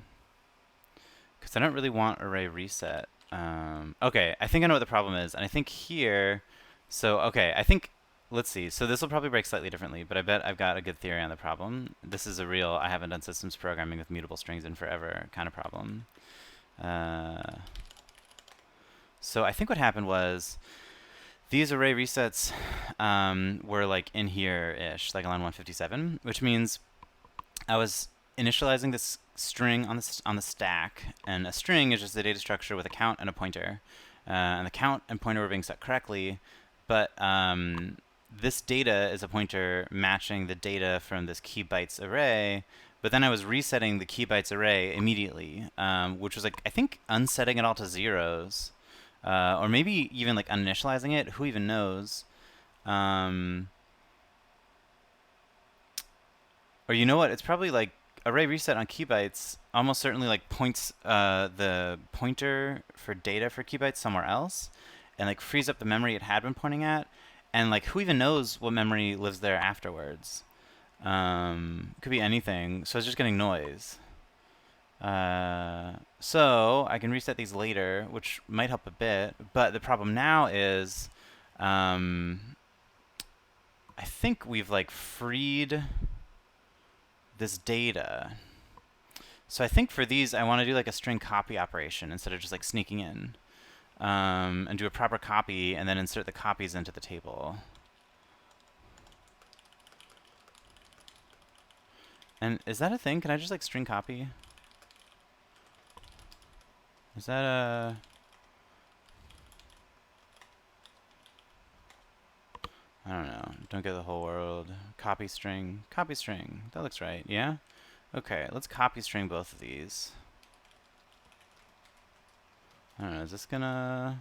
because I don't really want array reset. Okay, I think I know what the problem is, and I think here, so okay, I think, let's see, so this will probably break slightly differently, but I bet I've got a good theory on the problem. This is a real, I haven't done systems programming with mutable strings in forever kind of problem. So I think what happened was, these array resets were like in here-ish, like on line 157, which means I was initializing this string on the stack, and a string is just the data structure with a count and a pointer, and the count and pointer were being set correctly, but this data is a pointer matching the data from this key bytes array, but then I was resetting the key bytes array immediately, which was like, I think unsetting it all to zeros, or maybe even like uninitializing it, who even knows. Or you know what? It's probably like array reset on key bytes almost certainly like points the pointer for data for key bytes somewhere else and like frees up the memory it had been pointing at. And like who even knows what memory lives there afterwards? Could be anything. So it's just getting noise. So I can reset these later, which might help a bit. But the problem now is, I think we've like freed this data. So I think for these, I want to do like a string copy operation instead of just like sneaking in, and do a proper copy and then insert the copies into the table. And is that a thing? Can I just like string copy? Is that a... I don't know. Don't get the whole world. Copy string. Copy string. That looks right. Yeah? Okay, let's copy string both of these. I don't know. Is this gonna...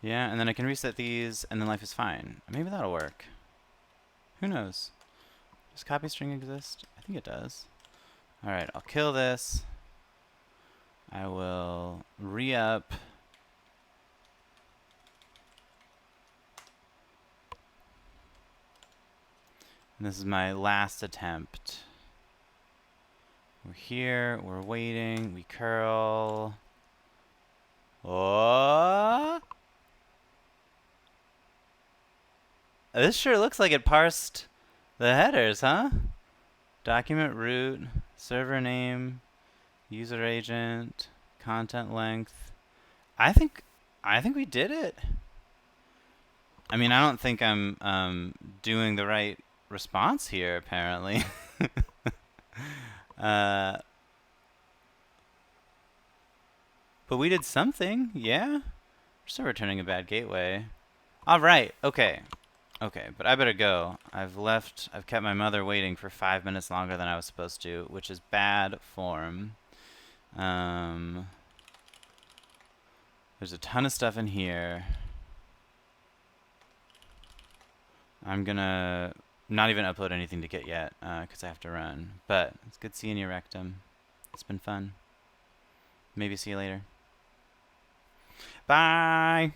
Yeah, and then I can reset these, and then life is fine. Maybe that'll work. Who knows? Does copy string exist? I think it does. Alright, I'll kill this. I will re-up. And this is my last attempt. We're here, we're waiting, we curl. Oh! This sure looks like it parsed the headers, huh? Document root, server name, user agent, content length. I think we did it. I mean, I don't think I'm doing the right response here, apparently. But we did something, yeah? We're still returning a bad gateway. All right, okay. Okay, but I better go. I've kept my mother waiting for 5 minutes longer than I was supposed to, which is bad form. There's a ton of stuff in here. I'm gonna not even upload anything to Git yet, because I have to run. But it's good seeing you, Rectum. It's been fun. Maybe see you later. Bye!